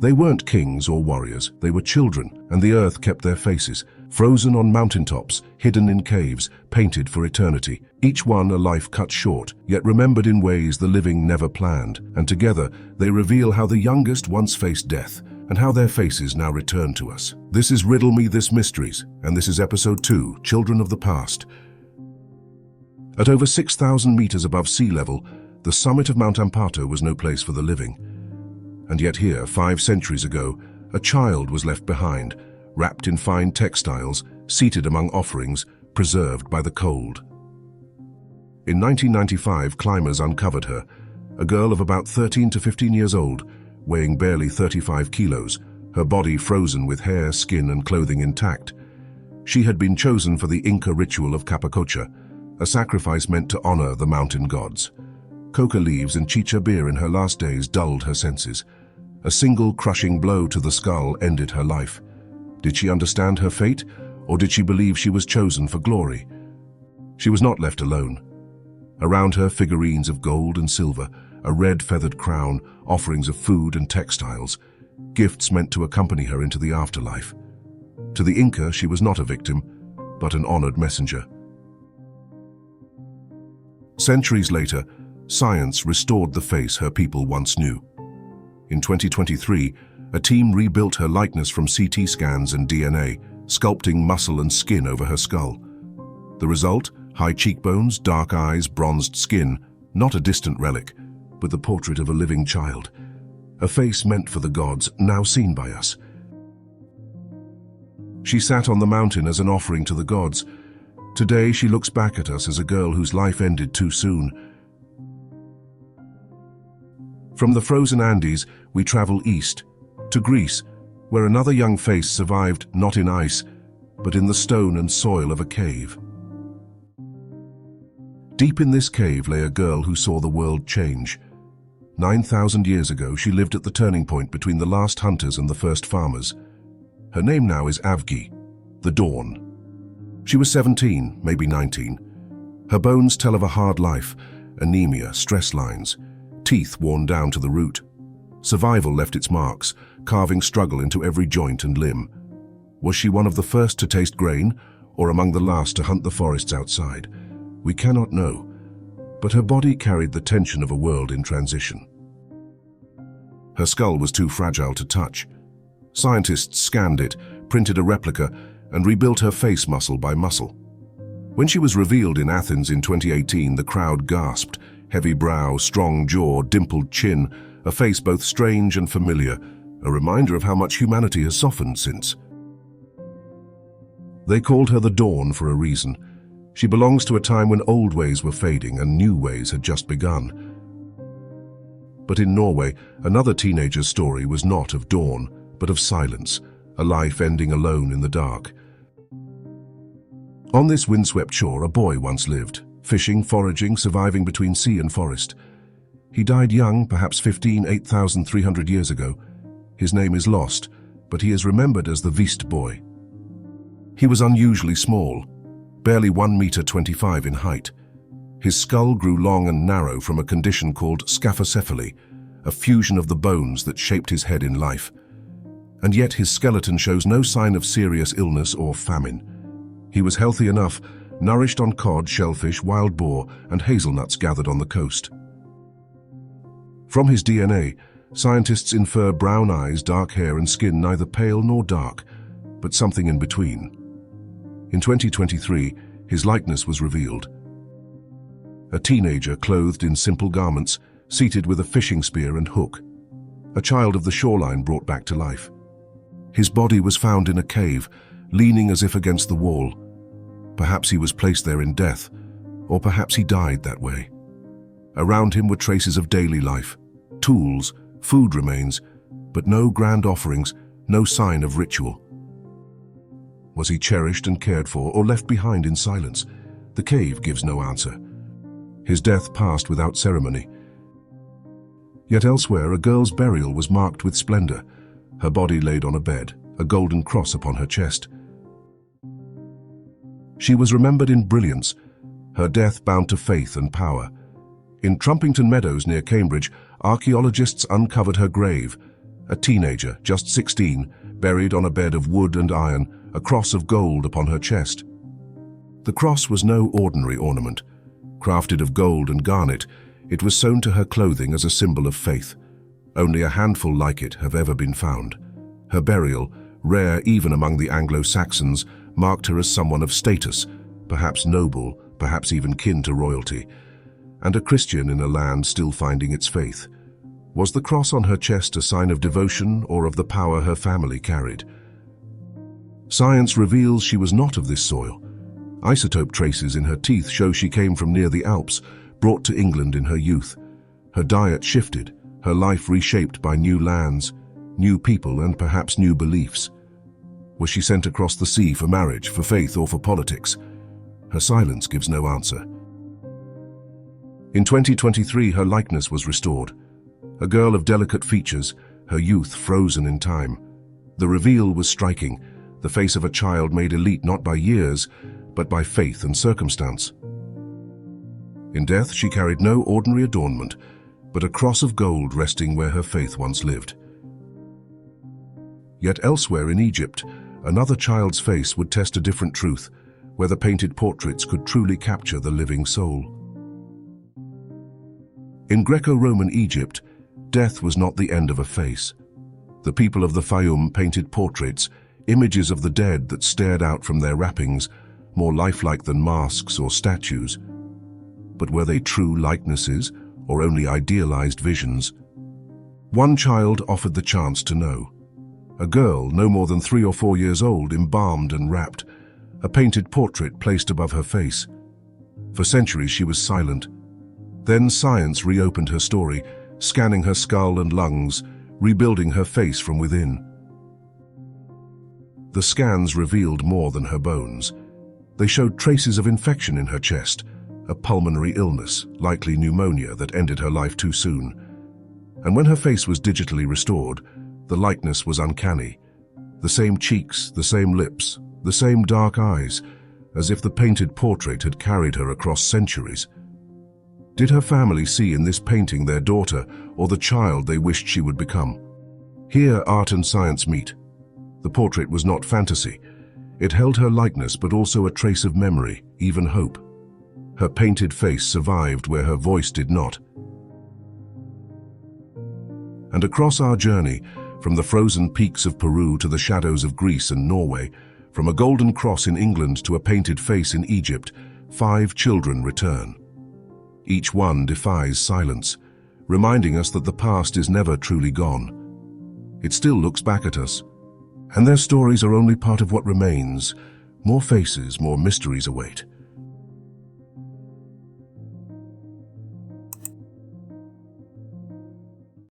They weren't kings or warriors, they were children, and the earth kept their faces, frozen on mountaintops, hidden in caves, painted for eternity. Each one a life cut short, yet remembered in ways the living never planned, and together they reveal how the youngest once faced death, and how their faces now return to us. This is Riddle Me This Mysteries, and this is Episode 2, Children of the Past. At over 6,000 meters above sea level, the summit of Mount Ampato was no place for the living. And yet here, 5 centuries ago, a child was left behind, wrapped in fine textiles, seated among offerings, preserved by the cold. In 1995, climbers uncovered her, a girl of about 13 to 15 years old, weighing barely 35 kilos, her body frozen with hair, skin, and clothing intact. She had been chosen for the Inca ritual of Capacocha, a sacrifice meant to honor the mountain gods. Coca leaves and chicha beer in her last days dulled her senses. A single crushing blow to the skull ended her life. Did she understand her fate, or did she believe she was chosen for glory? She was not left alone. Around her, figurines of gold and silver, a red feathered crown, offerings of food and textiles, gifts meant to accompany her into the afterlife. To the Inca, she was not a victim, but an honored messenger. Centuries later, science restored the face her people once knew. In 2023, a team rebuilt her likeness from CT scans and DNA, sculpting muscle and skin over her skull. The result? High cheekbones, dark eyes, bronzed skin, not a distant relic, but the portrait of a living child. A face meant for the gods, now seen by us. She sat on the mountain as an offering to the gods. Today she looks back at us as a girl whose life ended too soon. From the frozen Andes, we travel east, to Greece, where another young face survived not in ice, but in the stone and soil of a cave. Deep in this cave lay a girl who saw the world change. 9,000 years ago, she lived at the turning point between the last hunters and the first farmers. Her name now is Avgi, the Dawn. She was 17, maybe 19. Her bones tell of a hard life, anemia, stress lines, teeth worn down to the root. Survival left its marks, carving struggle into every joint and limb. Was she one of the first to taste grain, or among the last to hunt the forests outside? We cannot know, but her body carried the tension of a world in transition. Her skull was too fragile to touch. Scientists scanned it, printed a replica, and rebuilt her face muscle by muscle. When she was revealed in Athens in 2018, the crowd gasped. Heavy brow, strong jaw, dimpled chin, a face both strange and familiar, a reminder of how much humanity has softened since. They called her the Dawn for a reason. She belongs to a time when old ways were fading and new ways had just begun. But in Norway, another teenager's story was not of dawn, but of silence, a life ending alone in the dark. On this windswept shore, a boy once lived, fishing, foraging, surviving between sea and forest. He died young, perhaps 8,300 years ago. His name is lost, but he is remembered as the Viste Boy. He was unusually small, barely 1.25 meters in height. His skull grew long and narrow from a condition called scaphocephaly, a fusion of the bones that shaped his head in life. And yet his skeleton shows no sign of serious illness or famine. He was healthy enough, nourished on cod, shellfish, wild boar, and hazelnuts gathered on the coast. From his DNA, scientists infer brown eyes, dark hair, and skin neither pale nor dark, but something in between. In 2023, his likeness was revealed. A teenager clothed in simple garments, seated with a fishing spear and hook. A child of the shoreline brought back to life. His body was found in a cave, leaning as if against the wall. Perhaps he was placed there in death, or perhaps he died that way. Around him were traces of daily life, tools, food remains, but no grand offerings, no sign of ritual. Was he cherished and cared for, or left behind in silence? The cave gives no answer. His death passed without ceremony. Yet elsewhere, a girl's burial was marked with splendor, her body laid on a bed, a golden cross upon her chest. She was remembered in brilliance, her death bound to faith and power. In Trumpington Meadows near Cambridge, archaeologists uncovered her grave, A teenager, just 16, buried on a bed of wood and iron, a cross of gold upon her chest. The cross was no ordinary ornament. Crafted of gold and garnet, it was sewn to her clothing as a symbol of faith. Only a handful like it have ever been found. Her burial, rare even among the Anglo-Saxons, marked her as someone of status, perhaps noble, perhaps even kin to royalty, and a Christian in a land still finding its faith. Was the cross on her chest a sign of devotion or of the power her family carried? Science reveals she was not of this soil. Isotope traces in her teeth show she came from near the Alps, brought to England in her youth. Her diet shifted, her life reshaped by new lands, new people, and perhaps new beliefs. Was she sent across the sea for marriage, for faith, or for politics? Her silence gives no answer. In 2023, her likeness was restored. A girl of delicate features, her youth frozen in time. The reveal was striking, the face of a child made elite not by years, but by faith and circumstance. In death, she carried no ordinary adornment, but a cross of gold resting where her faith once lived. Yet elsewhere in Egypt, another child's face would test a different truth, whether painted portraits could truly capture the living soul. In Greco-Roman Egypt, death was not the end of a face. The people of the Fayum painted portraits, images of the dead that stared out from their wrappings, more lifelike than masks or statues. But were they true likenesses, or only idealized visions? One child offered the chance to know. A girl, no more than 3 or 4 years old, embalmed and wrapped, a painted portrait placed above her face. For centuries she was silent. Then science reopened her story, scanning her skull and lungs, rebuilding her face from within. The scans revealed more than her bones. They showed traces of infection in her chest, a pulmonary illness, likely pneumonia, that ended her life too soon. And when her face was digitally restored, the likeness was uncanny. The same cheeks, the same lips, the same dark eyes, as if the painted portrait had carried her across centuries. Did her family see in this painting their daughter or the child they wished she would become? Here art and science meet. The portrait was not fantasy. It held her likeness, but also a trace of memory, even hope. Her painted face survived where her voice did not. And across our journey, from the frozen peaks of Peru to the shadows of Greece and Norway, from a golden cross in England to a painted face in Egypt, 5 children return. Each one defies silence, reminding us that the past is never truly gone. It still looks back at us, and their stories are only part of what remains. More faces, more mysteries await.